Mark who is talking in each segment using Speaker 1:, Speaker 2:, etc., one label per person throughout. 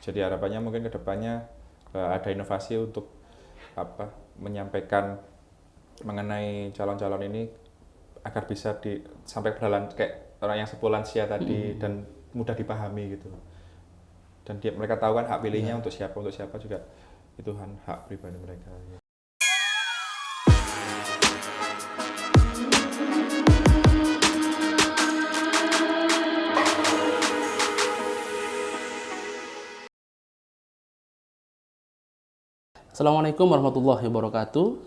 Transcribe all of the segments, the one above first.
Speaker 1: Jadi harapannya mungkin ke depannya ada inovasi untuk menyampaikan mengenai calon-calon ini agar bisa sampai berjalan kayak orang yang sepulansia tadi dan mudah dipahami gitu. Dan mereka tahu kan hak pilihnya untuk siapa juga itu hak pribadi mereka.
Speaker 2: Assalamualaikum warahmatullahi wabarakatuh.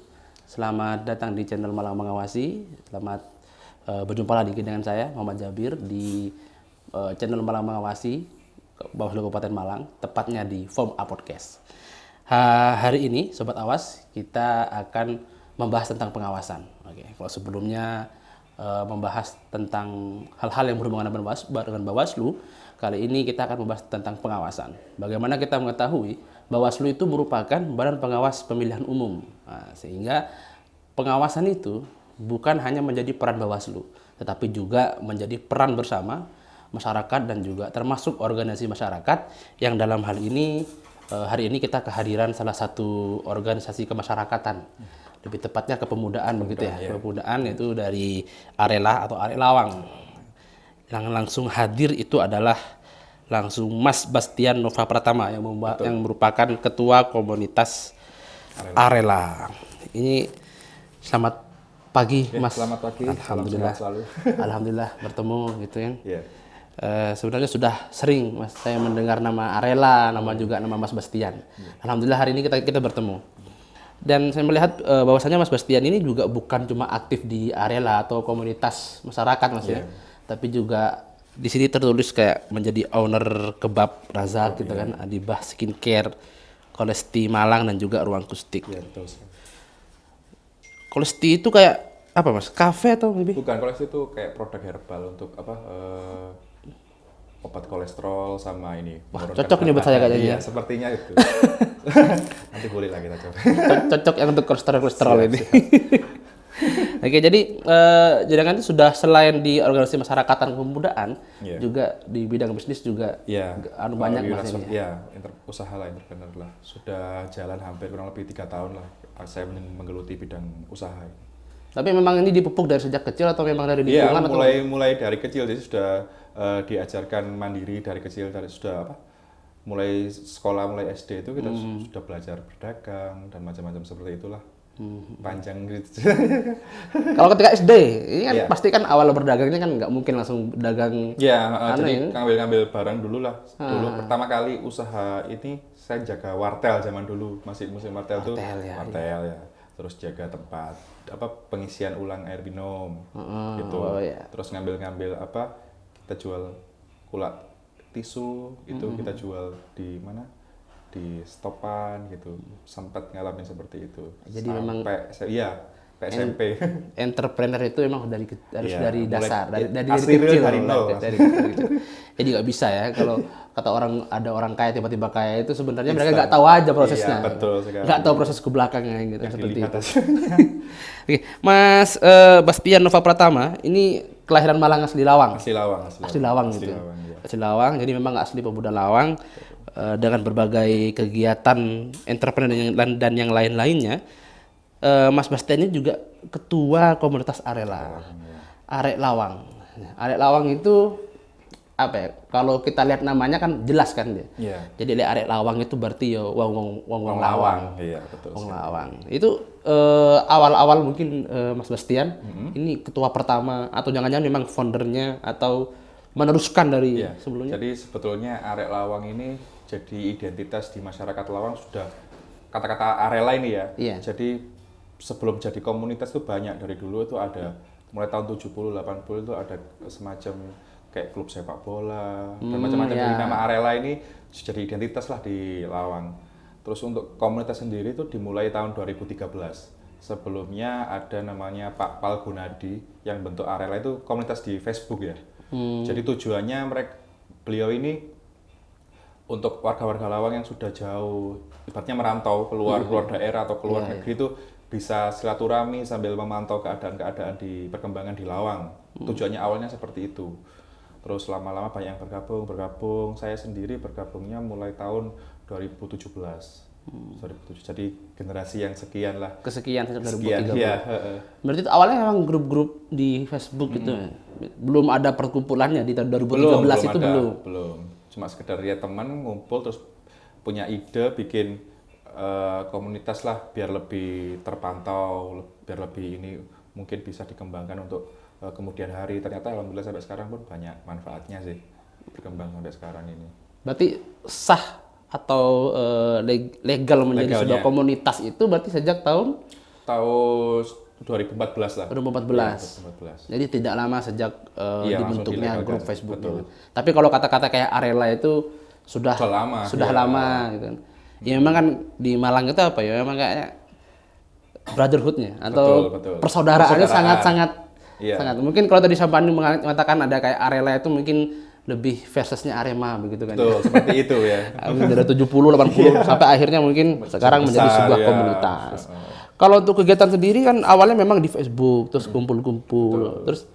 Speaker 2: Selamat datang di channel Malang Mengawasi. Selamat berjumpa lagi dengan saya Muhammad Jabir di channel Malang Mengawasi Bawaslu Kabupaten Malang, tepatnya di Form A Podcast. Hari ini Sobat Awas kita akan membahas tentang pengawasan. Oke, kalau sebelumnya membahas tentang hal-hal yang berhubungan dengan Bawaslu, kali ini kita akan membahas tentang pengawasan. Bagaimana kita mengetahui Bawaslu itu merupakan badan pengawas pemilihan umum. Nah, sehingga pengawasan itu bukan hanya menjadi peran Bawaslu, tetapi juga menjadi peran bersama masyarakat dan juga termasuk organisasi masyarakat yang dalam hal ini hari ini kita kehadiran salah satu organisasi kemasyarakatan. Lebih tepatnya kepemudaan begitu ya. Kepemudaan itu dari Arela atau Arelawang. Yang langsung hadir itu adalah langsung Mas Bastian Nova Pratama yang merupakan ketua komunitas Arela. Ini selamat pagi Mas.
Speaker 1: Selamat pagi.
Speaker 2: Alhamdulillah.
Speaker 1: Selalu.
Speaker 2: Alhamdulillah bertemu gitu ya.
Speaker 1: Yeah.
Speaker 2: Sebenarnya sudah sering Mas saya mendengar nama Arela, juga nama Mas Bastian. Alhamdulillah hari ini kita bertemu. Dan saya melihat bahwasanya Mas Bastian ini juga bukan cuma aktif di Arela atau komunitas masyarakat Mas ya, tapi juga di sini tertulis kayak menjadi owner kebab Razak gitu kan, Adibah Skincare, Kolesti Malang dan juga Ruang Kustik.
Speaker 1: Iya, betul.
Speaker 2: Kolesti itu kayak apa Mas? Kafe atau lebih?
Speaker 1: Bukan, Kolesti itu kayak produk herbal untuk obat kolesterol sama ini.
Speaker 2: Wah, cocok nih buat saya kayaknya.
Speaker 1: Iya, sepertinya itu. Nanti boleh lah kita coba.
Speaker 2: Cocok yang untuk kolesterol ini. Oke, jadi jaringan itu sudah selain di organisasi masyarakatan kepemudaan, juga di bidang bisnis juga banyak Mas ini.
Speaker 1: Iya, usaha lah, entrepreneur lah. Sudah jalan hampir kurang lebih 3 tahun lah saya menggeluti bidang usaha.
Speaker 2: Tapi memang ini dipupuk dari sejak kecil atau memang dari lingkungan?
Speaker 1: Iya, mulai dari kecil, jadi sudah diajarkan mandiri dari kecil, mulai sekolah, mulai SD itu kita sudah belajar berdagang dan macam-macam seperti itulah. Panjang gitu.
Speaker 2: Kalau ketika SD, ini kan pasti kan awal berdagangnya kan nggak mungkin langsung dagang.
Speaker 1: Iya, jadi ngambil barang dulu lah. Dulu pertama kali usaha ini saya jaga wartel zaman dulu, masih musim wartel tuh. Wartel ya. Terus jaga tempat pengisian ulang air minum gitu. Terus ngambil kita jual kulak tisu itu kita jual di mana? Di stopan gitu, sempat ngalamin seperti itu.
Speaker 2: Jadi memang
Speaker 1: SMP.
Speaker 2: Entrepreneur itu memang harus dari dasar, dari
Speaker 1: kecil,
Speaker 2: dari nol. Jadi nggak bisa ya kalau kata ada orang kaya tiba-tiba kaya itu sebenarnya mereka nggak tahu aja prosesnya.
Speaker 1: Iya, betul sekali.
Speaker 2: Nggak tahu proses ke belakangnya gitu seperti itu. Oke, Mas Bastian Nova Pratama ini kelahiran Malang asli Lawang.
Speaker 1: Asli Lawang gitu.
Speaker 2: Asli Lawang, jadi memang asli pemuda Lawang. Dengan berbagai kegiatan entrepreneur dan yang lain-lainnya, Mas Bastian ini juga ketua komunitas Arela, Arek Lawang. Arek Lawang itu apa ya? Kalau kita lihat namanya kan jelas kan dia.
Speaker 1: Yeah.
Speaker 2: Jadi Arek Lawang itu berarti ya wong Lawang.
Speaker 1: Iya, betul.
Speaker 2: Wong Lawang. Itu awal-awal mungkin Mas Bastian ini ketua pertama atau jangan-jangan memang foundernya atau meneruskan dari sebelumnya.
Speaker 1: Jadi sebetulnya Arek Lawang ini jadi identitas di masyarakat Lawang sudah kata-kata Arela ini ya.
Speaker 2: Iya.
Speaker 1: Jadi sebelum jadi komunitas itu banyak dari dulu itu ada mulai tahun 70 80 itu ada semacam kayak klub sepak bola dan macam-macam. Jadi nama Arela ini jadi identitas lah di Lawang. Terus untuk komunitas sendiri itu dimulai tahun 2013. Sebelumnya ada namanya Pak Pal Gunadi yang bentuk Arela itu komunitas di Facebook ya. Jadi tujuannya beliau ini untuk warga-warga Lawang yang sudah jauh, ibaratnya merantau keluar daerah atau keluar negeri itu bisa silaturahmi sambil memantau keadaan-keadaan di perkembangan di Lawang. Tujuannya awalnya seperti itu. Terus lama-lama banyak yang bergabung. Saya sendiri bergabungnya mulai tahun 2017. 2007. Jadi generasi yang sekian lah.
Speaker 2: Kesekian sejak
Speaker 1: Sekian,
Speaker 2: 2030.
Speaker 1: ya.
Speaker 2: Berarti itu awalnya memang grup-grup di Facebook gitu ya. Belum ada perkumpulannya di tahun 2013 itu
Speaker 1: ada,
Speaker 2: belum.
Speaker 1: belum. Cuma sekedar ya teman ngumpul terus punya ide bikin komunitas lah biar lebih terpantau, biar lebih ini mungkin bisa dikembangkan untuk kemudian hari. Ternyata alhamdulillah sampai sekarang pun banyak manfaatnya sih berkembang sampai sekarang ini.
Speaker 2: Berarti sah atau legal menjadi sebuah
Speaker 1: Legalnya.
Speaker 2: komunitas itu berarti sejak tahun
Speaker 1: Tahun 2014 lah.
Speaker 2: 2014.
Speaker 1: 2014.
Speaker 2: Jadi tidak lama sejak
Speaker 1: Iya, langsung
Speaker 2: dibentuknya
Speaker 1: dilegalkan.
Speaker 2: grup Facebook
Speaker 1: Betul.
Speaker 2: itu. Tapi kalau kata-kata kayak Arela itu sudah
Speaker 1: Sudah lama, iya.
Speaker 2: lama gitu kan. Ya memang kan di Malang itu apa ya? Memang kayak brotherhood-nya atau
Speaker 1: Betul.
Speaker 2: persaudaraan sangat-sangat
Speaker 1: Iya.
Speaker 2: sangat. Mungkin kalau tadi Sampani mengatakan ada kayak Arela itu mungkin lebih versusnya Arema begitu kan.
Speaker 1: Betul, seperti itu ya.
Speaker 2: Dari 70, 80 sampai akhirnya mungkin sekarang menjadi
Speaker 1: Besar,
Speaker 2: sebuah
Speaker 1: ya.
Speaker 2: komunitas. Kalau untuk kegiatan sendiri kan awalnya memang di Facebook, terus kumpul-kumpul. Terus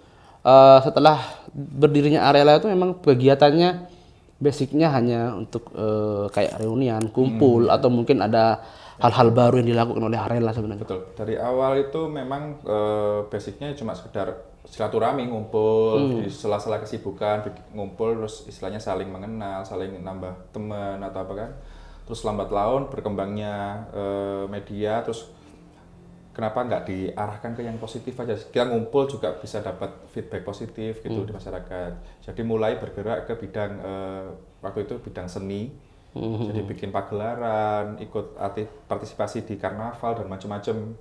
Speaker 2: setelah berdirinya Arela itu memang kegiatannya basicnya hanya untuk kayak reunian, kumpul atau mungkin ada hal-hal baru yang dilakukan oleh Arela sebenarnya.
Speaker 1: Betul. Dari awal itu memang basicnya cuma sekedar silaturahmi, ngumpul di sela-sela kesibukan, ngumpul terus istilahnya saling mengenal, saling nambah teman atau apa kan. Terus lambat laun berkembangnya media, terus kenapa nggak diarahkan ke yang positif aja? Kita ngumpul juga bisa dapat feedback positif gitu di masyarakat. Jadi mulai bergerak ke bidang waktu itu bidang seni. Jadi bikin pagelaran, ikut partisipasi di karnaval dan macam-macam.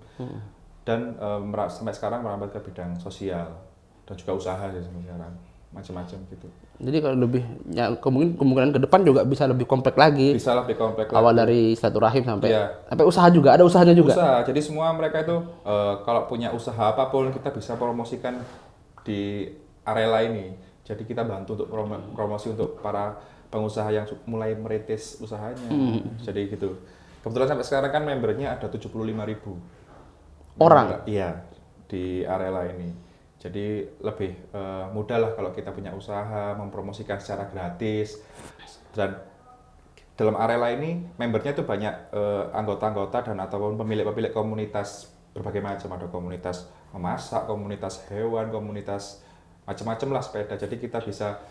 Speaker 1: Dan sampai sekarang merambat ke bidang sosial dan juga usaha sih sampai sekarang. Macam-macam gitu.
Speaker 2: Jadi kalau lebih ya, kemungkinan ke depan juga bisa lebih komplek lagi.
Speaker 1: Bisa lebih kompleks
Speaker 2: Awal
Speaker 1: lagi.
Speaker 2: dari silaturahim sampai
Speaker 1: Iya.
Speaker 2: sampai usaha juga, ada usahanya juga.
Speaker 1: Usaha. Jadi semua mereka itu kalau punya usaha apapun kita bisa promosikan di Arela ini. Jadi kita bantu untuk promosi untuk para pengusaha yang mulai merintis usahanya. Jadi gitu. Kebetulan sampai sekarang kan membernya ada 75.000
Speaker 2: Orang.
Speaker 1: Iya, di Arela ini. Jadi lebih mudah lah kalau kita punya usaha mempromosikan secara gratis. Dan dalam Arela ini membernya itu banyak anggota-anggota dan ataupun pemilik-pemilik komunitas berbagai macam. Ada komunitas memasak, komunitas hewan, komunitas macam-macam lah sepeda. Jadi kita bisa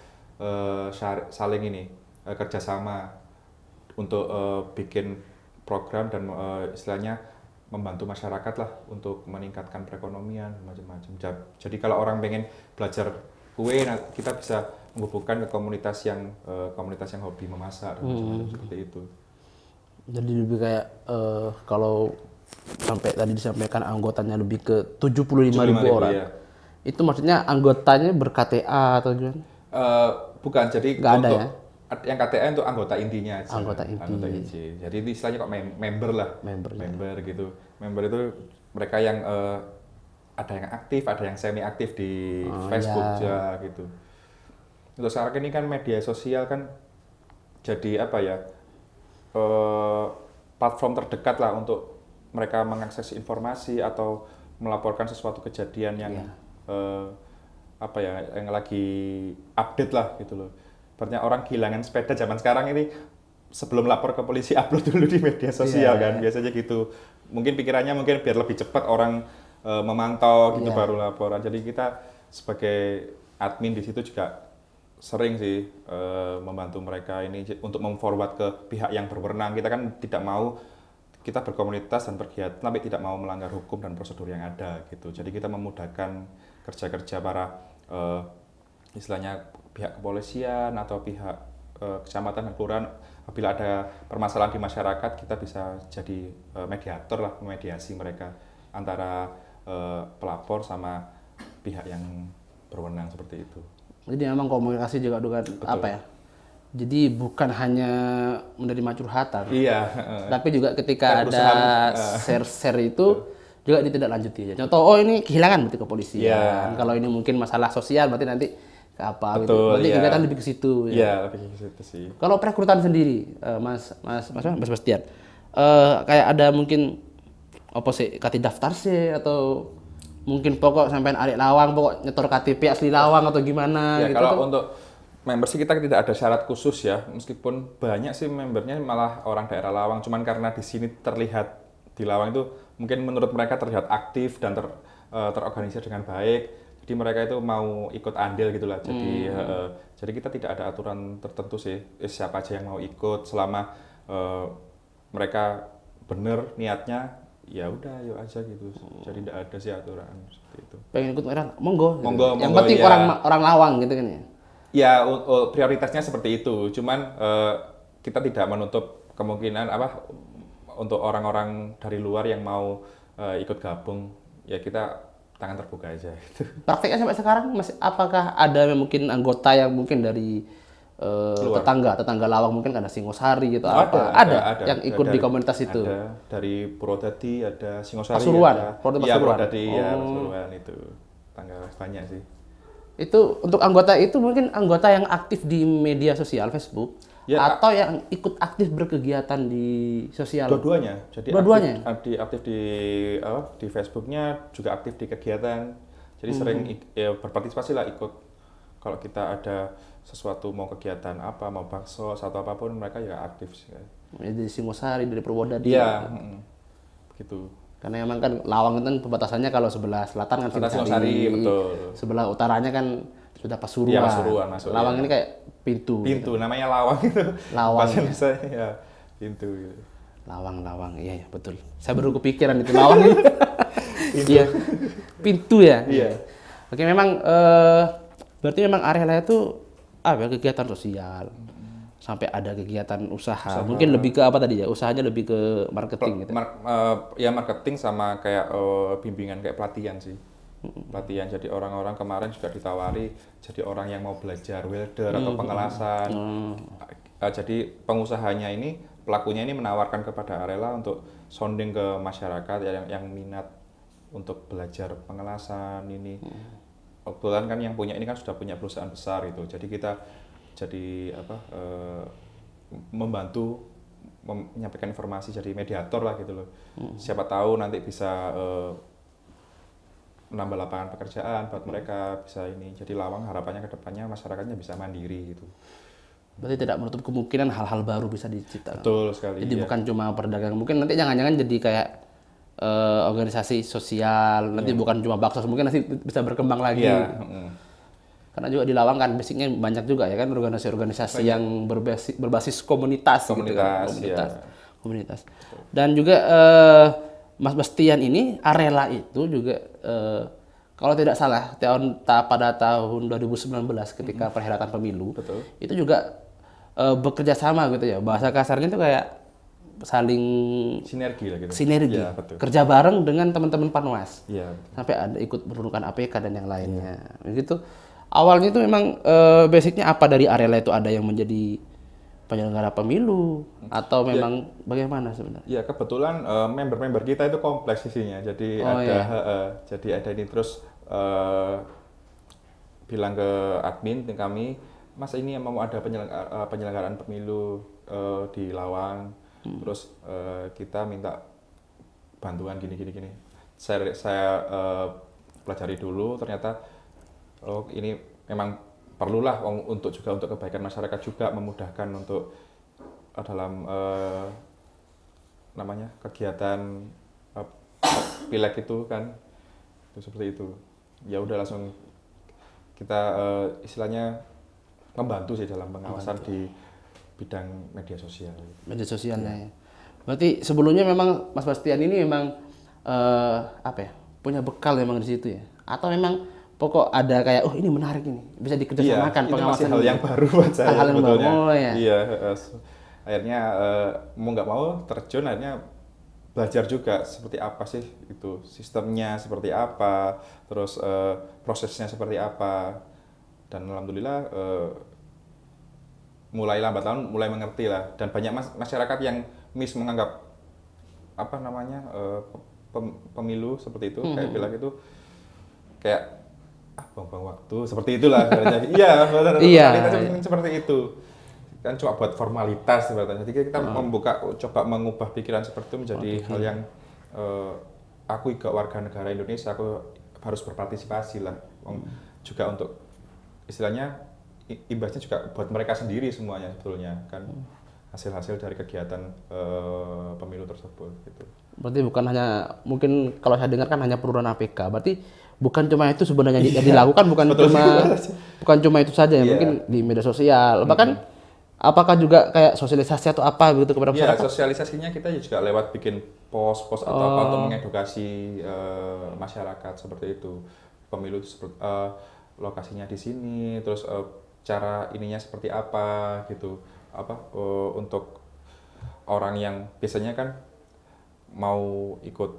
Speaker 1: saling ini kerjasama untuk bikin program dan istilahnya membantu masyarakat lah untuk meningkatkan perekonomian macam-macam. Jadi kalau orang pengen belajar kue, kita bisa menghubungkan ke komunitas yang hobi memasak dan macam-macam seperti itu.
Speaker 2: Jadi lebih kayak kalau sampai tadi disampaikan anggotanya lebih ke 75.000 orang.
Speaker 1: Iya.
Speaker 2: Itu maksudnya anggotanya ber-KTA atau gimana?
Speaker 1: Bukan, jadi
Speaker 2: Nggak ada
Speaker 1: untuk
Speaker 2: ya?
Speaker 1: yang KTA untuk anggota intinya aja.
Speaker 2: Anggota inti.
Speaker 1: Jadi itu istilahnya kok member lah. Member gitu. Member itu mereka yang ada yang aktif, ada yang semi aktif di Facebook ya gitu. Untuk sekarang ini kan media sosial kan jadi apa ya? Platform terdekat lah untuk mereka mengakses informasi atau melaporkan sesuatu kejadian yang apa ya, yang lagi update lah gitu loh. Artinya orang kehilangan sepeda zaman sekarang ini sebelum lapor ke polisi upload dulu di media sosial kan, biasanya gitu. Mungkin pikirannya mungkin biar lebih cepat orang memantau gitu baru laporan. Jadi kita sebagai admin di situ juga sering sih membantu mereka ini untuk memforward ke pihak yang berwenang. Kita kan tidak mau, kita berkomunitas dan berkegiatan tapi tidak mau melanggar hukum dan prosedur yang ada gitu. Jadi kita memudahkan kerja-kerja para istilahnya pihak kepolisian atau pihak kecamatan dan kelurahan. Apabila ada permasalahan di masyarakat, kita bisa jadi mediator lah, memediasi mereka antara pelapor sama pihak yang berwenang seperti itu.
Speaker 2: Jadi memang komunikasi juga dengan apa ya? Jadi bukan hanya menerima curhatan.
Speaker 1: Iya.
Speaker 2: Tapi juga ketika ada share-share itu juga ditindaklanjuti. Contoh, oh ini kehilangan berarti kepolisian.
Speaker 1: Iya.
Speaker 2: Kalau ini mungkin masalah sosial berarti nanti ke apa gitu.
Speaker 1: Betul,
Speaker 2: Berarti
Speaker 1: iya.
Speaker 2: kegiatan lebih ke situ.
Speaker 1: Iya, lebih ke situ sih.
Speaker 2: Kalau perekrutan sendiri, Mas Bastian, kayak ada mungkin apa sih kati daftar sih atau mungkin pokok sampean arek Lawang pokok nyetor KTP asli Lawang atau gimana
Speaker 1: Ya,
Speaker 2: gitu
Speaker 1: kalau
Speaker 2: tuh?
Speaker 1: untuk membership kita tidak ada syarat khusus ya, meskipun banyak sih membernya malah orang daerah Lawang, cuman karena di sini terlihat di Lawang itu mungkin menurut mereka terlihat aktif dan terorganisir dengan baik, jadi mereka itu mau ikut andil gitulah. Jadi kita tidak ada aturan tertentu sih, siapa aja yang mau ikut selama mereka bener niatnya, ya udah yuk aja gitu. Jadi tidak ada sih aturan seperti itu.
Speaker 2: Pengen ikut merah, monggo. Gitu.
Speaker 1: Monggo,
Speaker 2: Yang
Speaker 1: monggo,
Speaker 2: penting
Speaker 1: ya.
Speaker 2: orang Lawang gitu kan ya.
Speaker 1: Ya, prioritasnya seperti itu. Cuman kita tidak menutup kemungkinan untuk orang-orang dari luar yang mau ikut gabung. Ya kita tangan terbuka aja. Gitu.
Speaker 2: Prakteknya sampai sekarang masih apakah ada mungkin anggota yang mungkin dari tetangga Lawang mungkin ada Singosari gitu ada yang ikut di komunitas itu.
Speaker 1: Ada dari Purwodadi, ada Singosari,
Speaker 2: Pasuruan,
Speaker 1: ada
Speaker 2: Pasuruan.
Speaker 1: Purwodadi, ya Pasuruan itu. Tangga banyak sih.
Speaker 2: Itu untuk anggota itu mungkin anggota yang aktif di media sosial Facebook
Speaker 1: ya,
Speaker 2: atau yang ikut aktif berkegiatan di sosial.
Speaker 1: Dua-duanya. Jadi
Speaker 2: dua-duanya.
Speaker 1: aktif di Facebooknya, juga aktif di kegiatan. Jadi sering ya, berpartisipasi lah ikut. Kalau kita ada sesuatu mau kegiatan apa, mau bakso atau apapun, mereka ya aktif sih.
Speaker 2: Dari Singosari, dari Purwodadi.
Speaker 1: Iya, begitu.
Speaker 2: Karena emang kan Lawang itu pembatasannya kalau sebelah selatan kan
Speaker 1: Singosari, betul.
Speaker 2: Sebelah utaranya kan sudah Pasuruan.
Speaker 1: Iya, Pasuruan masuk.
Speaker 2: Lawang ini kayak pintu.
Speaker 1: Pintu, gitu. Namanya Lawang itu.
Speaker 2: Lawang.
Speaker 1: Bahasa Indonesia ya, pintu gitu.
Speaker 2: Lawang, iya betul. Saya baru kepikiran itu Lawang ini. Iya, pintu ya.
Speaker 1: Iya.
Speaker 2: Oke, memang berarti memang Arela itu kegiatan sosial. Sampai ada kegiatan usaha. Mungkin lebih ke apa tadi ya? Usahanya lebih ke marketing gitu.
Speaker 1: Ya marketing sama kayak bimbingan kayak pelatihan sih. Pelatihan, jadi orang-orang kemarin juga ditawari jadi orang yang mau belajar welder atau pengelasan. Jadi pengusahanya ini, pelakunya ini menawarkan kepada Arela untuk sounding ke masyarakat yang minat untuk belajar pengelasan ini. Kebetulan kan yang punya ini kan sudah punya perusahaan besar gitu. Jadi kita membantu menyampaikan informasi, jadi mediator lah gitu loh. Siapa tahu nanti bisa menambah lapangan pekerjaan buat mereka, bisa ini. Jadi Lawang harapannya ke depannya masyarakatnya bisa mandiri gitu.
Speaker 2: Berarti tidak menutup kemungkinan hal-hal baru bisa diciptakan.
Speaker 1: Betul sekali.
Speaker 2: Jadi bukan cuma perdagangan, mungkin nanti jangan-jangan jadi kayak organisasi sosial, nanti bukan cuma bakso, mungkin nanti bisa berkembang lagi. Karena juga di Lawang kan basicnya banyak juga ya kan organisasi-organisasi yang berbasis komunitas. Komunitas. Dan juga Mas Bastian ini Arela itu juga kalau tidak salah pada tahun 2019 ketika perhelatan pemilu,
Speaker 1: betul,
Speaker 2: itu juga bekerja sama gitu ya. Bahasa kasarnya itu kayak saling
Speaker 1: sinergi lah gitu.
Speaker 2: Sinergi.
Speaker 1: Ya, betul.
Speaker 2: Kerja bareng dengan teman-teman Panwas.
Speaker 1: Ya,
Speaker 2: sampai ada ikut menurunkan APK dan yang lainnya. Begitu. Awalnya itu memang basicnya apa dari Arela itu ada yang menjadi penyelenggara pemilu atau memang bagaimana sebenarnya?
Speaker 1: Ya kebetulan member-member kita itu kompleks isinya. Jadi jadi ada ini terus bilang ke admin kami, Mas ini mau ada penyelenggaraan pemilu di Lawang. Terus kita minta bantuan gini. Saya pelajari dulu, ternyata ini memang perlulah untuk kebaikan masyarakat juga, memudahkan untuk dalam kegiatan pileg itu kan, itu seperti itu. Ya udah langsung kita istilahnya membantu sih dalam pengawasan di bidang media sosial.
Speaker 2: Media sosialnya ya. Berarti sebelumnya memang Mas Bastian ini memang punya bekal memang di situ ya? Atau memang pokok ada kayak ini menarik ini bisa dikerjasamakan pengawasan?
Speaker 1: Ini masih hal yang baru buat saya.
Speaker 2: Hal yang baru.
Speaker 1: Iya. Akhirnya mau nggak mau terjun, akhirnya belajar juga seperti apa sih itu sistemnya, seperti apa, terus prosesnya seperti apa, dan alhamdulillah mulai lambat laun mulai mengerti lah, dan banyak masyarakat yang menganggap pemilu seperti itu kayak bilang itu kayak buang-buang waktu seperti itulah sebenarnya. Iya, seperti itu kan, cuma buat formalitas sebenarnya. Jadi kita coba mengubah pikiran seperti itu menjadi hal yang aku juga warga negara Indonesia, aku harus berpartisipasi lah, juga untuk istilahnya imbasnya juga buat mereka sendiri semuanya sebetulnya kan, hasil-hasil dari kegiatan pemilu tersebut gitu.
Speaker 2: Berarti bukan hanya, mungkin kalau saya dengar kan hanya penurunan APK. Berarti bukan cuma itu sebenarnya yang dilakukan, bukan cuma itu saja ya, mungkin di media sosial. Bahkan apakah juga kayak sosialisasi atau apa begitu kepada
Speaker 1: Iya,
Speaker 2: masyarakat?
Speaker 1: sosialisasinya kita juga lewat bikin post atau apa untuk mengedukasi masyarakat seperti itu. Pemilu itu lokasinya di sini, terus cara ininya seperti apa gitu. Untuk orang yang biasanya kan mau ikut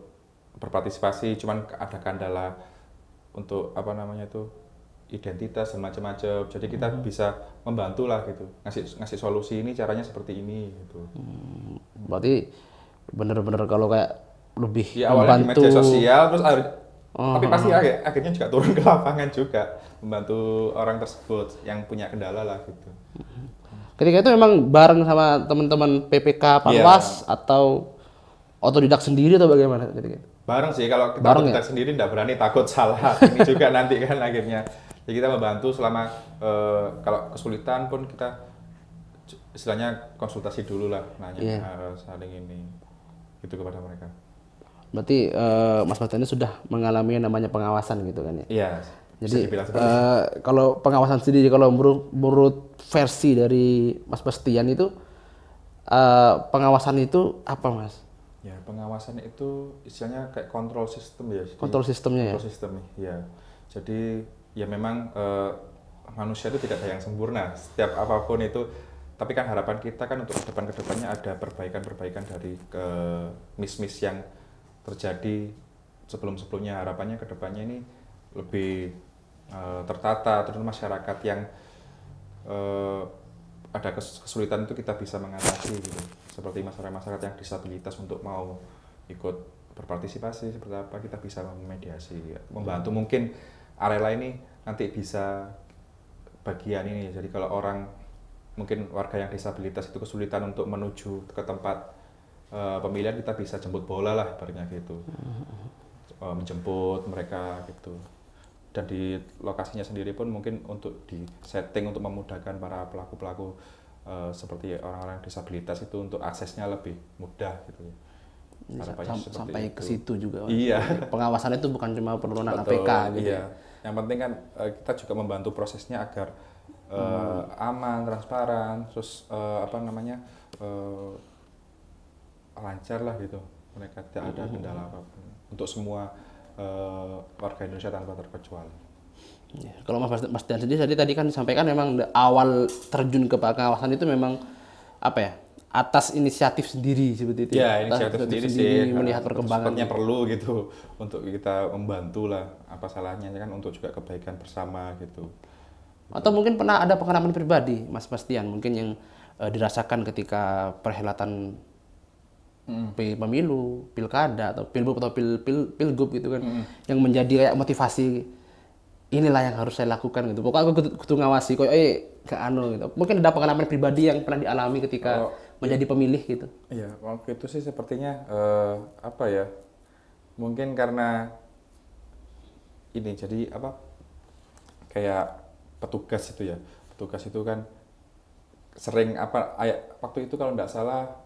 Speaker 1: berpartisipasi, cuman ada kendala untuk apa namanya itu identitas dan macam-macam. Jadi kita bisa membantu lah gitu, ngasih solusi ini caranya seperti ini gitu.
Speaker 2: Berarti benar-benar kalau kayak lebih
Speaker 1: Ya awalnya di
Speaker 2: membantu.
Speaker 1: media sosial, terus tapi pasti akhirnya juga turun ke lapangan juga membantu orang tersebut yang punya kendala lah gitu.
Speaker 2: Ketika itu memang bareng sama teman-teman PPK Panwas atau otodidak sendiri atau bagaimana ketika itu?
Speaker 1: Bareng sih, kalau kita
Speaker 2: Bareng ya?
Speaker 1: otodidak sendiri nggak berani, takut salah ini juga nanti kan akhirnya. Jadi kita membantu selama kalau kesulitan pun kita istilahnya konsultasi dulu lah, nanya saling ini gitu kepada mereka.
Speaker 2: Berarti Mas Bastian ini sudah mengalami yang namanya pengawasan gitu kan ya?
Speaker 1: Iya.
Speaker 2: Jadi kalau pengawasan sendiri, kalau menurut versi dari Mas Bastian itu pengawasan itu apa Mas?
Speaker 1: Ya, pengawasan itu istilahnya kayak kontrol sistem ya.
Speaker 2: Kontrol sistemnya ya?
Speaker 1: Kontrol sistem ya. Jadi ya memang manusia itu tidak ada yang sempurna. Setiap apapun itu, tapi kan harapan kita kan untuk kedepannya ada perbaikan-perbaikan dari miss-miss yang terjadi sebelumnya. Harapannya kedepannya ini lebih tertata, terus masyarakat yang ada kesulitan itu kita bisa mengatasi gitu. Seperti masyarakat yang disabilitas untuk mau ikut berpartisipasi seperti apa, kita bisa memediasi, membantu. Mungkin Arela ini nanti bisa bagian ini. Jadi kalau orang mungkin warga yang disabilitas itu kesulitan untuk menuju ke tempat pemilihan, kita bisa jemput bola lah ibaratnya gitu. Menjemput mereka gitu. Dan di lokasinya sendiri pun mungkin untuk di setting untuk memudahkan para pelaku-pelaku seperti orang-orang disabilitas itu untuk aksesnya lebih mudah gitu.
Speaker 2: Sampai ke situ juga.
Speaker 1: Iya.
Speaker 2: Pengawasan itu bukan cuma penurunan APK gitu.
Speaker 1: Iya. Yang penting kan kita juga membantu prosesnya agar aman, transparan, terus lancar lah gitu. Mereka tidak ada kendala apapun untuk semua warga Indonesia tanpa terkecuali.
Speaker 2: Ya, kalau Mas Bastian sendiri tadi kan disampaikan memang awal terjun ke pengawasan itu memang apa ya, atas inisiatif sendiri seperti itu.
Speaker 1: Ya, inisiatif sendiri sih.
Speaker 2: Melihat perkembangan.
Speaker 1: Sepertinya perlu gitu untuk kita membantu lah, apa salahnya kan untuk juga kebaikan bersama gitu.
Speaker 2: Atau mungkin pernah ada pengalaman pribadi Mas Bastian mungkin yang dirasakan ketika perhelatan pemilu, pilkada atau pilgub gitu kan, yang menjadi kayak motivasi, inilah yang harus saya lakukan gitu. Pokoknya aku kudu ngawasi kok ke anu gitu. Mungkin ada pengalaman pribadi yang pernah dialami ketika menjadi pemilih gitu.
Speaker 1: Iya, waktu itu sih sepertinya apa ya? Mungkin karena ini jadi apa? Kayak petugas itu ya. Petugas itu kan sering waktu itu kalau nggak salah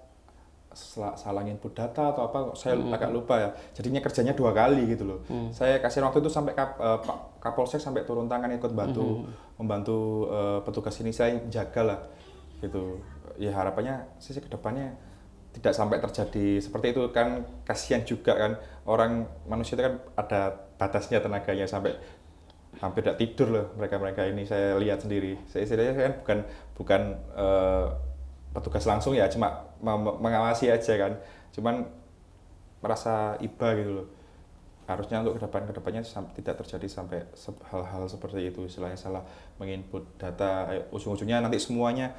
Speaker 1: salah input data atau apa, saya agak lupa ya. Jadinya kerjanya 2 kali gitu loh. Saya kasih waktu itu sampai Kapolsek sampai turun tangan ikut membantu petugas ini, saya jaga lah gitu. Ya harapannya sih kedepannya tidak sampai terjadi seperti itu kan, kasihan juga kan, orang manusia itu kan ada batasnya tenaganya, sampai hampir tidak tidur loh mereka ini, saya lihat sendiri. Saya istilahnya kan bukan petugas langsung ya, cuma mengawasi aja kan, cuman merasa iba gitu loh. Harusnya untuk kedepannya tidak terjadi sampai hal-hal seperti itu, istilahnya salah menginput data, ujung-ujungnya nanti semuanya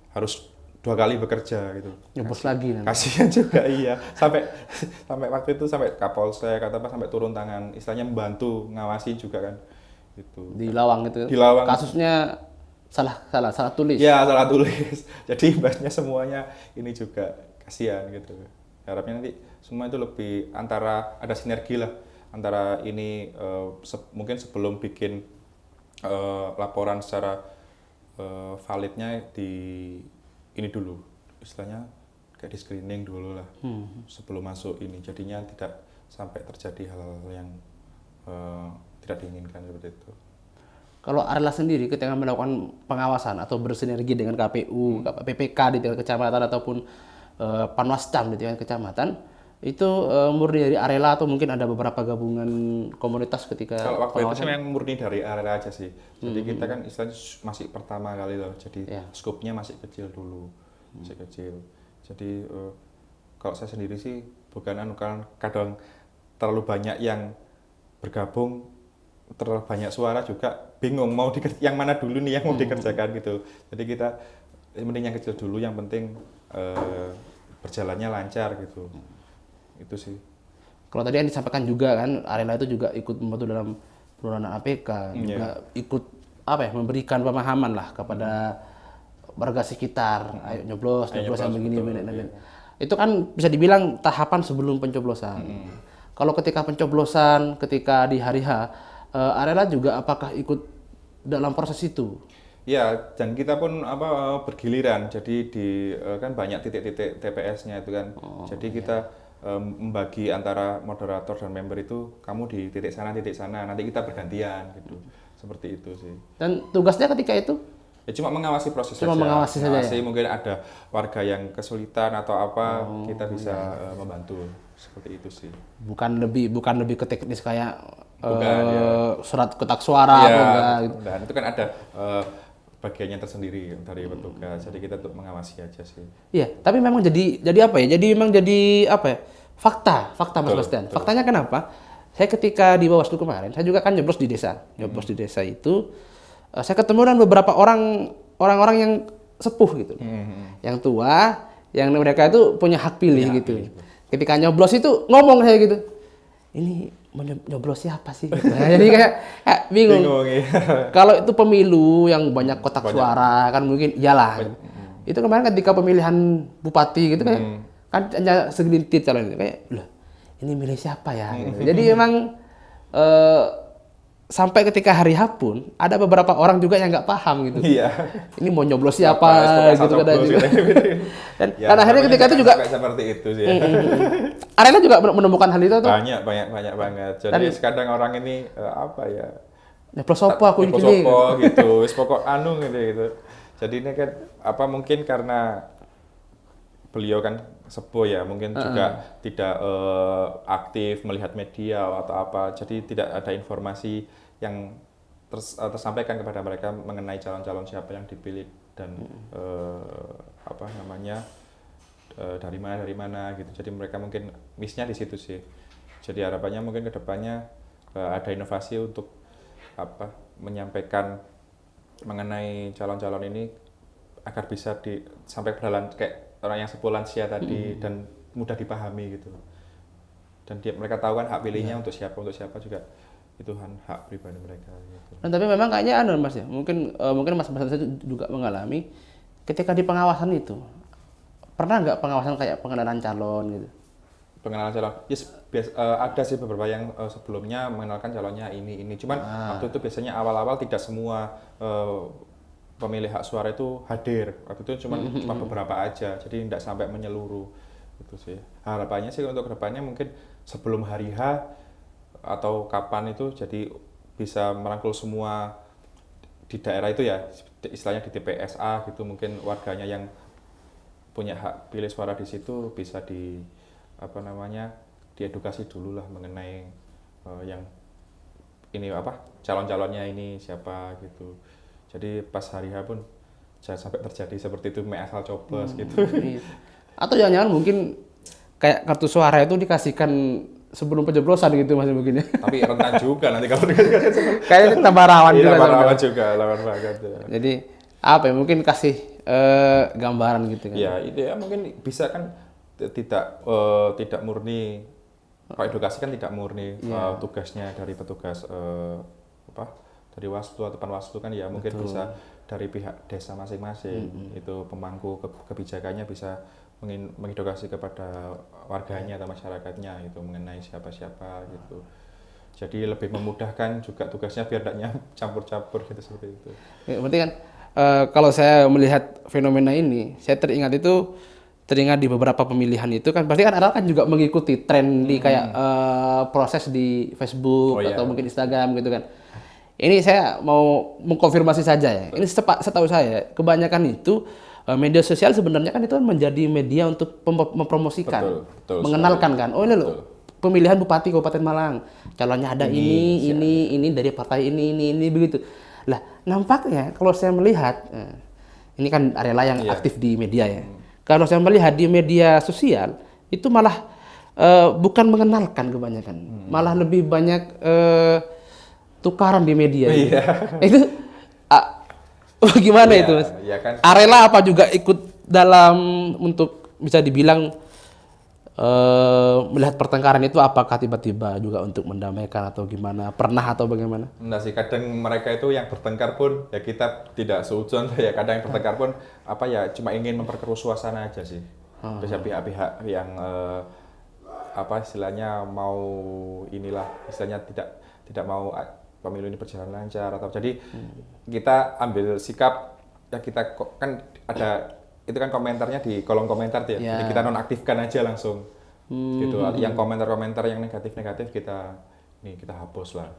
Speaker 1: harus 2 kali bekerja gitu.
Speaker 2: Nyebus lagi nanti.
Speaker 1: Kasihan juga iya. Sampai waktu itu sampai Kapolsek sampai turun tangan, istilahnya membantu ngawasi juga kan. Gitu.
Speaker 2: Di Lawang itu.
Speaker 1: Di Lawang.
Speaker 2: Kasusnya salah tulis.
Speaker 1: Ya, salah tulis. Jadi imbasnya semuanya ini juga kasihan gitu. Harapnya nanti semua itu lebih ada sinergi lah antara ini mungkin sebelum bikin laporan secara validnya di ini dulu, istilahnya kayak di screening dulu lah sebelum masuk ini, jadinya tidak sampai terjadi hal-hal yang tidak diinginkan seperti itu.
Speaker 2: Kalau Arela sendiri ketika melakukan pengawasan atau bersinergi dengan KPU, PPK di tingkat kecamatan ataupun Panwascam di tingkat kecamatan, itu murni dari Arela atau mungkin ada beberapa gabungan komunitas ketika
Speaker 1: Kalau waktu itu
Speaker 2: pengawasan?
Speaker 1: sih memang murni dari Arela aja sih. Jadi kita kan istilahnya masih pertama kali loh, jadi skupnya masih kecil dulu, masih kecil. Jadi kalau saya sendiri sih bukan kan kadang terlalu banyak yang bergabung, terlalu banyak suara juga bingung mau yang mana dulu nih yang mau dikerjakan gitu. Jadi kita mending yang kecil dulu, yang penting berjalannya lancar gitu. Itu sih.
Speaker 2: Kalau tadi yang disampaikan juga kan, Arela itu juga ikut membantu dalam penurunan APK, juga ikut memberikan pemahaman lah kepada warga sekitar, ayo nyoblos yang begini. Itu kan bisa dibilang tahapan sebelum pencoblosan. Kalau ketika pencoblosan, ketika di hari H, Arela juga apakah ikut dalam proses itu?
Speaker 1: Ya, dan kita pun bergiliran. Jadi kan banyak titik-titik TPS-nya itu kan. Jadi kita membagi antara moderator dan member itu, kamu di titik sana, nanti kita bergantian gitu. Seperti itu sih.
Speaker 2: Dan tugasnya ketika itu?
Speaker 1: Ya cuma mengawasi proses
Speaker 2: saja. Mengawasi saja ya?
Speaker 1: Mungkin ada warga yang kesulitan atau apa, kita bisa membantu. Seperti itu sih.
Speaker 2: Bukan lebih ke teknis kayak surat kotak suara atau enggak gitu.
Speaker 1: Dan itu kan ada bagiannya tersendiri dari petugas. Jadi kita untuk mengawasi aja sih.
Speaker 2: Iya, tapi memang jadi apa ya? Jadi memang jadi apa ya? Fakta Mas Bastian. Faktanya kenapa? Saya ketika di Bawaslu kemarin, saya juga kan nyoblos di desa. Nyoblos di desa itu saya ketemu dengan beberapa orang-orang yang sepuh gitu. Yang tua, yang mereka itu punya hak pilih gitu. Ketika nyoblos itu ngomong saya gitu. Ini mau nyoblos siapa sih? Gitu. Nah, jadi kayak bingung. Iya. Kalau itu pemilu yang banyak kotak suara kan mungkin iyalah. Gitu. Itu kemarin ketika pemilihan bupati gitu kan hanya segelintir calon kayak loh, ini milih siapa ya? Gitu. Jadi memang sampai ketika hari H pun ada beberapa orang juga yang nggak paham gitu. Iya. Ini mau nyoblos siapa gitu kan juga. Dan akhirnya ketika itu juga
Speaker 1: seperti itu sih.
Speaker 2: Arela juga menemukan hal itu tuh.
Speaker 1: Banyak banget. Jadi kadang orang ini apa ya?
Speaker 2: Nyoblos apa aku ini
Speaker 1: gitu. Wis pokok anu gitu. Jadi ini kan mungkin karena beliau kan sepuh ya, mungkin juga tidak aktif melihat media atau apa, jadi tidak ada informasi yang tersampaikan kepada mereka mengenai calon-calon siapa yang dipilih dan dari mana gitu. Jadi mereka mungkin miss-nya di situ sih. Jadi harapannya mungkin kedepannya ada inovasi untuk menyampaikan mengenai calon-calon ini agar bisa sampai berjalan kayak orang yang sepuh lansia tadi dan mudah dipahami gitu. Dan mereka tahu kan hak pilihnya untuk siapa juga itu hak pribadi mereka gitu.
Speaker 2: Nah, tapi memang kayaknya Mas ya. Mungkin Mas saya juga mengalami ketika di pengawasan itu. Pernah nggak pengawasan kayak pengenalan calon gitu?
Speaker 1: Pengenalan calon. Yes, ada sih beberapa yang sebelumnya mengenalkan calonnya ini. Cuman waktu itu biasanya awal-awal tidak semua pemilih hak suara itu hadir. Waktu itu cuma beberapa aja, jadi tidak sampai menyeluruh. Itu sih. Harapannya sih untuk kedepannya mungkin sebelum hari H atau kapan itu jadi bisa merangkul semua di daerah itu ya, istilahnya di TPSA gitu, mungkin warganya yang punya hak pilih suara di situ bisa diedukasi dulu lah mengenai yang ini calon-calonnya ini siapa gitu. Jadi pas hari H pun jangan sampai terjadi seperti itu asal coblos gitu.
Speaker 2: Atau jangan-jangan mungkin kayak kartu suara itu dikasihkan sebelum pencoblosan gitu Mas mungkin ya.
Speaker 1: Tapi rentan juga nanti kalau dikasihkan.
Speaker 2: Kayaknya tambah rawan juga.
Speaker 1: Tambah rawan juga, rawan banget. Ya.
Speaker 2: Jadi mungkin kasih gambaran gitu kan.
Speaker 1: Ya, itu ya mungkin bisa kan tidak murni. Kalau edukasi kan tidak murni tugasnya dari petugas dari Waslu atau Panwaslu kan ya mungkin bisa dari pihak desa masing-masing itu pemangku kebijakannya bisa mengedukasi kepada warganya atau masyarakatnya itu mengenai siapa-siapa gitu. Jadi lebih memudahkan juga tugasnya biar tidak campur-campur gitu seperti itu.
Speaker 2: Ya, berarti kan kalau saya melihat fenomena ini, saya teringat di beberapa pemilihan itu kan pasti kan RL kan juga mengikuti tren di kayak proses di Facebook atau mungkin Instagram gitu kan. Ini saya mau mengkonfirmasi saja ya. Ini setahu saya kebanyakan itu media sosial sebenarnya kan itu menjadi media untuk mempromosikan,
Speaker 1: betul
Speaker 2: mengenalkan
Speaker 1: sekali.
Speaker 2: kan. Oh ini loh pemilihan Bupati Kabupaten Malang, calonnya ada ini dari partai ini begitu. Lah nampaknya kalau saya melihat, ini kan Arela yang aktif di media ya. Kalau saya melihat di media sosial itu malah bukan mengenalkan kebanyakan, malah lebih banyak tukaran di media. Itu gimana itu, Mas?
Speaker 1: Kan.
Speaker 2: Arela apa juga ikut dalam untuk bisa dibilang melihat pertengkaran itu, apakah tiba-tiba juga untuk mendamaikan atau gimana? Pernah atau bagaimana?
Speaker 1: Enggak sih, kadang mereka itu yang bertengkar pun ya kita tidak seuzon ya, kadang yang bertengkar pun apa ya cuma ingin memperkeruh suasana aja sih. Biasanya pihak-pihak yang apa istilahnya mau istilahnya tidak mau pemilu ini berjalan lancar atau jadi kita ambil sikap ya, kita kan ada itu kan komentarnya di kolom komentar tuh ya. Jadi kita nonaktifkan aja langsung. Gitu. Yang komentar-komentar yang negatif-negatif kita hapus lah.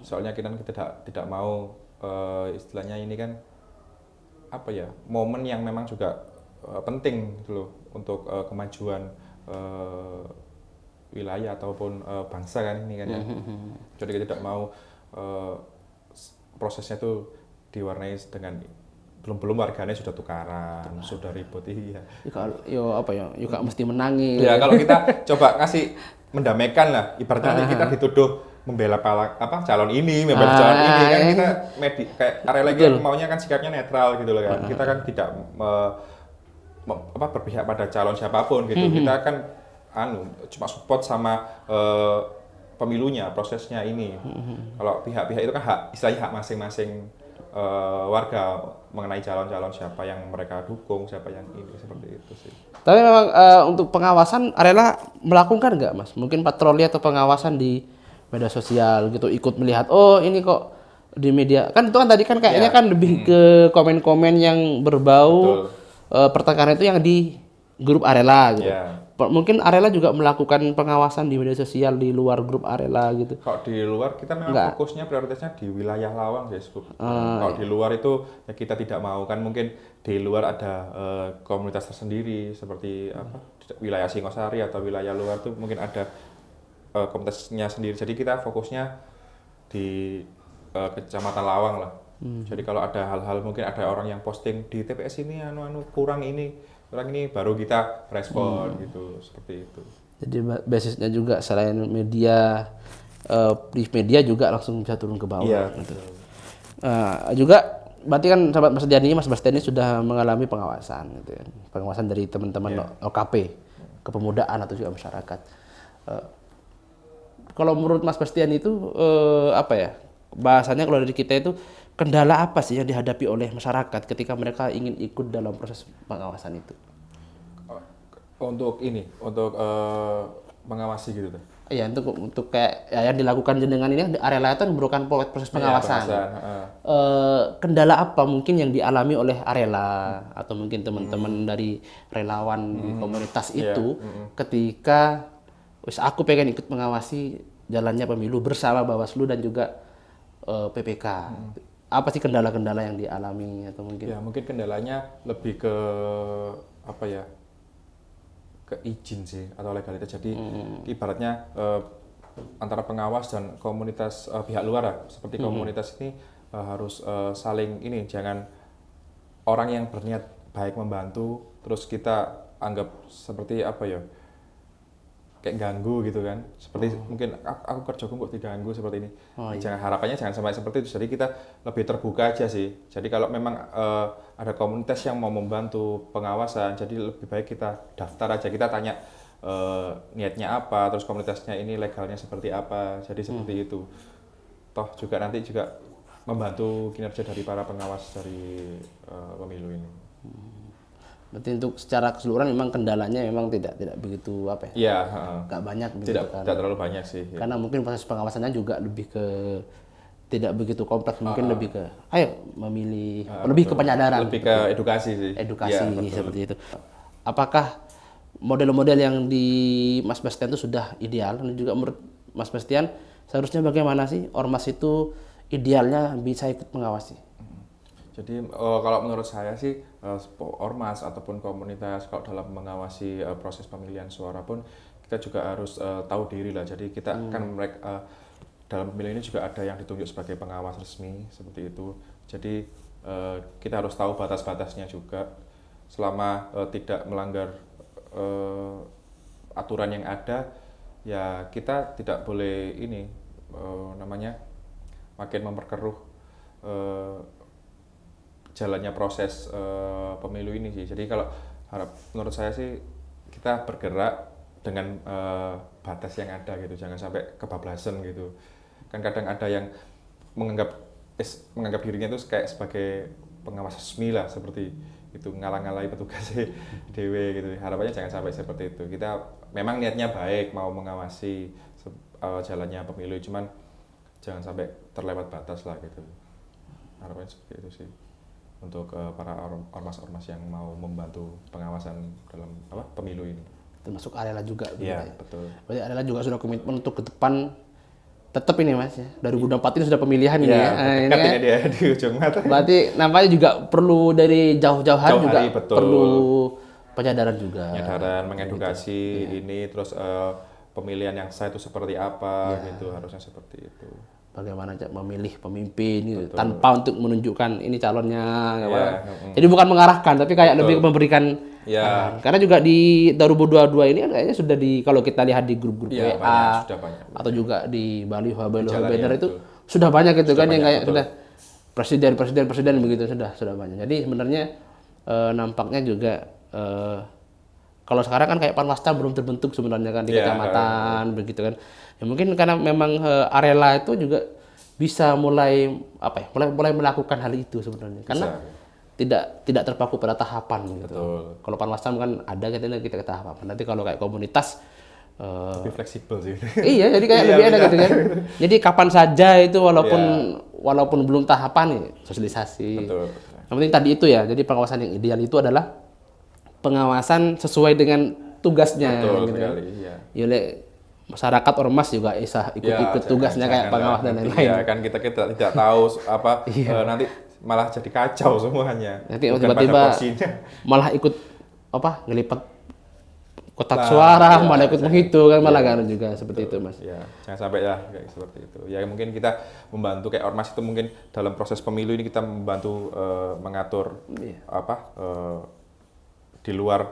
Speaker 1: Soalnya kita tidak mau istilahnya ini kan apa ya? Momen yang memang juga penting gitu loh untuk kemajuan wilayah ataupun bangsa kan ini kan ya. Jadi kita tidak mau prosesnya tuh diwarnai dengan belum warganya sudah tukaran, sudah ribut
Speaker 2: Yuk mesti menangis.
Speaker 1: Ya kalau kita coba kasih mendamaikan lah, ibaratnya nanti kita dituduh membela calon ini, membela calon ini kan kita kayak area lagi maunya kan sikapnya netral gitu loh kan. Kita kan tidak berpihak pada calon siapapun gitu. Kita kan cuma support sama pemilunya, prosesnya ini. Kalau pihak-pihak itu kan istilahnya hak masing-masing warga mengenai calon-calon siapa yang mereka dukung, siapa yang ini, seperti itu sih.
Speaker 2: Tapi memang untuk pengawasan Arela melakukan nggak, Mas? Mungkin patroli atau pengawasan di media sosial gitu, ikut melihat oh ini kok di media kan itu kan tadi kan kayaknya kan lebih ke komen-komen yang berbau pertengkaran itu yang di grup Arela gitu. Mungkin Arela juga melakukan pengawasan di media sosial di luar grup Arela gitu.
Speaker 1: Kalau di luar kita memang fokusnya prioritasnya di wilayah Lawang guys. Kalau di luar itu ya kita tidak mau kan mungkin di luar ada komunitas tersendiri seperti wilayah Singosari atau wilayah luar tuh mungkin ada komunitasnya sendiri. Jadi kita fokusnya di Kecamatan Lawang lah. Jadi kalau ada hal-hal mungkin ada orang yang posting di TPS ini kurang ini baru kita respon gitu, seperti itu.
Speaker 2: Jadi basisnya juga selain media di media juga langsung bisa turun ke bawah.
Speaker 1: Iya.
Speaker 2: Gitu. Juga berarti kan sahabat Mas Bastian ini sudah mengalami pengawasan gitu ya. Pengawasan dari teman-teman LKP, kepemudaan atau juga masyarakat. Kalau menurut Mas Bastian itu bahasanya kalau dari kita itu kendala apa sih yang dihadapi oleh masyarakat ketika mereka ingin ikut dalam proses pengawasan itu?
Speaker 1: Untuk mengawasi gitu tuh.
Speaker 2: Iya, untuk kayak yang dilakukan jenengan ini Arela itu merupakan proses pengawasan. Kendala apa mungkin yang dialami oleh Arela atau mungkin teman-teman dari relawan di komunitas itu ketika aku pengen ikut mengawasi jalannya pemilu bersama Bawaslu dan juga PPK. Apa sih kendala-kendala yang dialami atau mungkin?
Speaker 1: Ya mungkin kendalanya lebih ke ke izin sih atau legalitas. Jadi ibaratnya antara pengawas dan komunitas pihak luar seperti komunitas ini harus saling jangan orang yang berniat baik membantu terus kita anggap seperti kayak ganggu gitu kan, seperti mungkin aku kerjaku kok diganggu seperti ini. Harapannya jangan sampai seperti itu. Jadi kita lebih terbuka aja sih. Jadi kalau memang ada komunitas yang mau membantu pengawasan, jadi lebih baik kita daftar aja, kita tanya niatnya apa, terus komunitasnya ini legalnya seperti apa. Jadi seperti itu. Toh juga nanti juga membantu kinerja dari para pengawas dari pemilu ini.
Speaker 2: Berarti untuk secara keseluruhan memang kendalanya memang tidak begitu
Speaker 1: Iya,
Speaker 2: nggak banyak
Speaker 1: tidak terlalu banyak sih.
Speaker 2: Karena mungkin proses pengawasannya juga lebih ke tidak begitu kompleks, mungkin lebih ke ayo memilih, lebih ke penyadaran,
Speaker 1: lebih ke edukasi sih.
Speaker 2: edukasi
Speaker 1: Ya, betul.
Speaker 2: seperti itu. Apakah model-model yang di Mas Bastian itu sudah ideal? Dan juga menurut Mas Bastian seharusnya bagaimana sih ormas itu idealnya bisa ikut mengawasi?
Speaker 1: Jadi kalau menurut saya sih ormas ataupun komunitas kalau dalam mengawasi proses pemilihan suara pun kita juga harus tahu diri lah. Jadi kita kan mereka dalam pemilu ini juga ada yang ditunjuk sebagai pengawas resmi seperti itu. Jadi kita harus tahu batas-batasnya juga selama tidak melanggar aturan yang ada, ya kita tidak boleh ini namanya makin memperkeruh jalannya proses pemilu ini sih. Jadi kalau menurut saya sih kita bergerak dengan batas yang ada gitu, jangan sampai kebablasan gitu. Kan kadang ada yang menganggap dirinya itu kayak sebagai pengawas resmi lah, seperti itu, ngalang-ngalai petugas dewe gitu. Harapannya jangan sampai seperti itu. Kita memang niatnya baik mau mengawasi jalannya pemilu, cuman jangan sampai terlewat batas lah gitu. Harapannya seperti itu sih untuk para ormas-ormas yang mau membantu pengawasan dalam pemilu ini.
Speaker 2: Termasuk Arela juga.
Speaker 1: Iya, betul.
Speaker 2: Berarti Arela juga sudah komitmen untuk ke depan tetap ini Mas ya. 2024 ini sudah pemilihan ini ya.
Speaker 1: Dekat ini dia di ujung mata.
Speaker 2: Berarti nampaknya juga perlu dari jauh-jauh hari juga
Speaker 1: hari, betul.
Speaker 2: perlu penyadaran juga.
Speaker 1: Penyadaran, mengedukasi ini, terus pemilihan yang sah itu seperti apa gitu, harusnya seperti itu.
Speaker 2: Bagaimana memilih pemimpin gitu, tanpa untuk menunjukkan ini calonnya. Jadi bukan mengarahkan, tapi kayak lebih memberikan. Karena juga di 2022 ini kan kayaknya sudah kalau kita lihat di grup-grup WA
Speaker 1: banyak.
Speaker 2: Atau juga di baliho banner itu sudah banyak gitu kan, yang kayak sudah presiden begitu, sudah banyak. Jadi sebenarnya nampaknya juga kalau sekarang kan kayak Panwascam belum terbentuk sebenarnya kan di kecamatan begitu kan. Ya mungkin karena memang Arela itu juga bisa mulai melakukan hal itu sebenarnya. Karena tidak terpaku pada tahapan gitu.
Speaker 1: Betul.
Speaker 2: Kalau Panwascam kan ada kita ke tahapan. Nanti kalau kayak komunitas
Speaker 1: lebih fleksibel sih.
Speaker 2: Iya, jadi kayak lebih enak gitu kan. Jadi kapan saja itu walaupun belum tahapan sosialisasi.
Speaker 1: Betul.
Speaker 2: Yang penting tadi itu ya. Jadi pengawasan yang ideal itu adalah pengawasan sesuai dengan tugasnya.
Speaker 1: Betul
Speaker 2: gitu
Speaker 1: sekali, iya.
Speaker 2: Masyarakat ormas juga ikut tugasnya kayak pengawas dan lain-lain.
Speaker 1: Iya, kan kita tidak tahu apa nanti malah jadi kacau semuanya.
Speaker 2: Nanti tiba-tiba malah ikut ngelipet kotak suara, malah ikut menghitung kan, malah kan juga seperti itu Mas.
Speaker 1: Ya, jangan sampai ya kayak seperti itu. Ya mungkin kita membantu kayak ormas itu mungkin dalam proses pemilu ini kita membantu mengatur di luar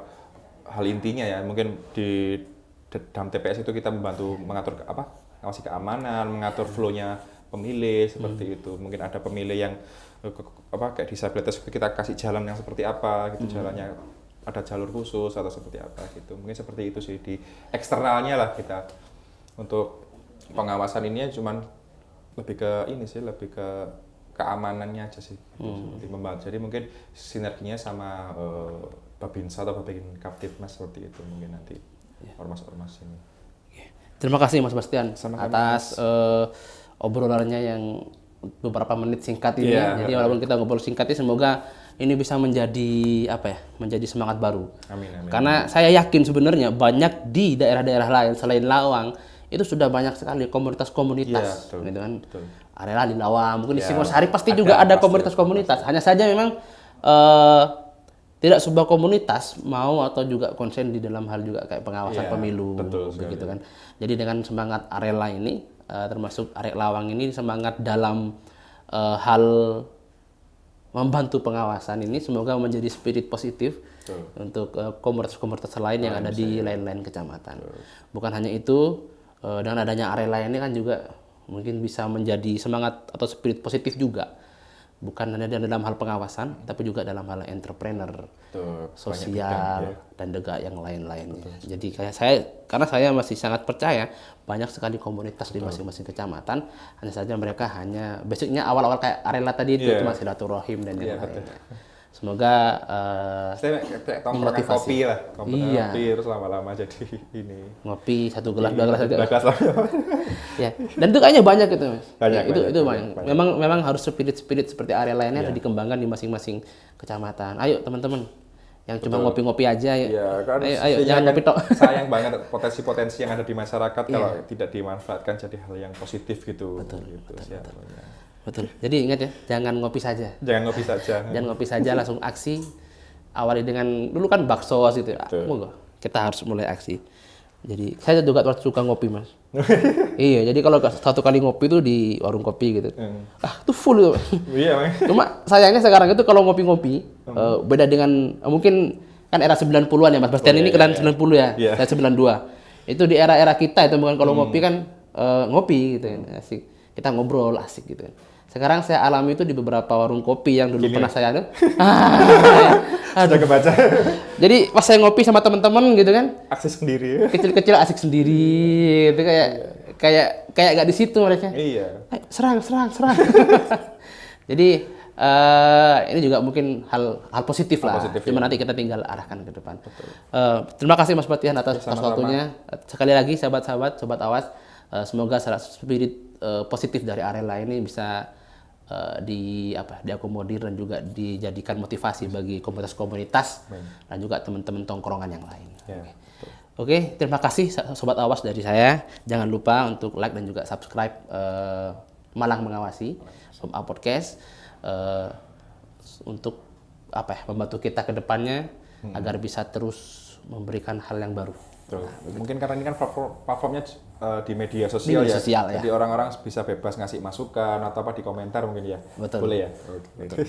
Speaker 1: hal intinya ya. Mungkin di dalam TPS itu kita membantu mengatur ngawasi keamanan, mengatur flow-nya pemilih seperti itu. Mungkin ada pemilih yang kayak disabilitas, kita kasih jalan yang seperti apa gitu, jalannya ada jalur khusus atau seperti apa gitu. Mungkin seperti itu sih di eksternalnya lah kita. Untuk pengawasan ini cuman lebih ke keamanannya aja sih gitu, membantu. Jadi mungkin sinerginya sama Babinsa atau Babin Kaptipmas seperti itu mungkin nanti ormas-ormas ini.
Speaker 2: Terima kasih Mas Bastian
Speaker 1: atas
Speaker 2: obrolannya yang beberapa menit singkat ini. Jadi walaupun kita ngobrol singkat ini, semoga ini bisa menjadi menjadi semangat baru.
Speaker 1: Amin.
Speaker 2: Karena saya yakin sebenarnya banyak di daerah-daerah lain selain Lawang itu sudah banyak sekali komunitas-komunitas, gitu kan.
Speaker 1: Betul.
Speaker 2: Arela di Lawang, mungkin di Singosari pasti juga ada komunitas-komunitas. Hanya saja memang tidak sebuah komunitas mau atau juga konsen di dalam hal juga kayak pengawasan pemilu, begitu kan. Jadi dengan semangat Arela ini, termasuk Arek Lawang ini semangat dalam hal membantu pengawasan ini, semoga menjadi spirit positif untuk komunitas-komunitas lain yang ada di lain-lain kecamatan. Bukan hanya itu, dengan adanya Arela ini kan juga mungkin bisa menjadi semangat atau spirit positif juga. Bukan hanya dalam hal pengawasan, tapi juga dalam hal entrepreneur, sosial, dan juga yang lain-lainnya. Jadi karena saya masih sangat percaya banyak sekali komunitas di masing-masing kecamatan. Hanya saja mereka basicnya awal-awal kayak Arela tadi itu cuma silaturahim dan yang lainnya. Semoga
Speaker 1: kayak tongkrongan
Speaker 2: memotivasi.
Speaker 1: kopi lah,
Speaker 2: Iya.
Speaker 1: kopi terus lama-lama jadi ini.
Speaker 2: ngopi 1 gelas 2 gelas aja.
Speaker 1: Bagas lah.
Speaker 2: Ya. Dan itu kayaknya banyak gitu, Mas.
Speaker 1: Banyak,
Speaker 2: Ya, itu
Speaker 1: banyak.
Speaker 2: banyak. Memang harus spirit seperti area lainnya harus dikembangkan di masing-masing kecamatan. Ayo teman-teman yang cuma ngopi-ngopi aja ya.
Speaker 1: Iya, kan
Speaker 2: Ayo
Speaker 1: sehingga
Speaker 2: jangan
Speaker 1: kan
Speaker 2: ngopi tok.
Speaker 1: sayang banget potensi-potensi yang ada di masyarakat kalau tidak dimanfaatkan jadi hal yang positif gitu. Betul.
Speaker 2: Betul. Jadi ingat ya, jangan ngopi saja.
Speaker 1: Jangan ngopi saja.
Speaker 2: Jangan ngopi saja, langsung aksi. Awali dengan dulu kan bakso gitu. Monggo, kita harus mulai aksi. Jadi saya juga suka ngopi, Mas. Iya, jadi kalau satu kali ngopi itu di warung kopi gitu. Itu full gitu.
Speaker 1: Iya, Mas.
Speaker 2: Cuma sayangnya sekarang itu kalau ngopi-ngopi beda dengan mungkin kan era 90-an ya Mas. Bastian ini kalian 90 ya.
Speaker 1: Iya.
Speaker 2: Saya 92. Itu di era-era kita itu bukan kalau ngopi kan ngopi gitu kan. Asik. Kita ngobrol asik gitu kan. Sekarang saya alami itu di beberapa warung kopi yang dulu pernah saya ada.
Speaker 1: Sudah kebaca.
Speaker 2: Jadi pas saya ngopi sama teman-teman gitu kan,
Speaker 1: Akses sendiri.
Speaker 2: kecil-kecil asik sendiri gitu kayak gak di situ mereka.
Speaker 1: Iya.
Speaker 2: Serang. Jadi ini juga mungkin hal positif lah. Cuma nanti kita tinggal arahkan ke depan. Terima kasih Mas Batian atas waktunya. Sekali lagi sahabat-sahabat, sobat Awas, semoga spirit positif dari Arela ini bisa diakomodir dan juga dijadikan motivasi bagi komunitas-komunitas dan juga teman-teman tongkrongan yang lain.
Speaker 1: Ya,
Speaker 2: Oke, terima kasih sobat Awas dari saya. Jangan lupa untuk like dan juga subscribe Malang Mengawasi podcast untuk membantu kita ke depannya agar bisa terus memberikan hal yang baru.
Speaker 1: Mungkin karena ini kan platformnya di media sosial,
Speaker 2: Media sosial, ya.
Speaker 1: Jadi orang-orang bisa bebas ngasih masukan atau apa di komentar mungkin ya.
Speaker 2: Betul.
Speaker 1: Boleh ya.
Speaker 2: Betul.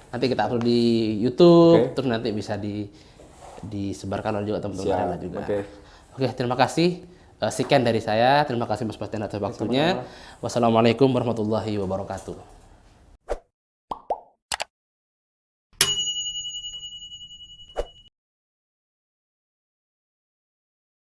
Speaker 2: Nanti kita upload di YouTube, terus nanti bisa disebarkan oleh juga teman-teman Arela juga. Oke, terima kasih. Sekian dari saya. Terima kasih Mas Bastian atas waktunya. Wassalamualaikum warahmatullahi wabarakatuh.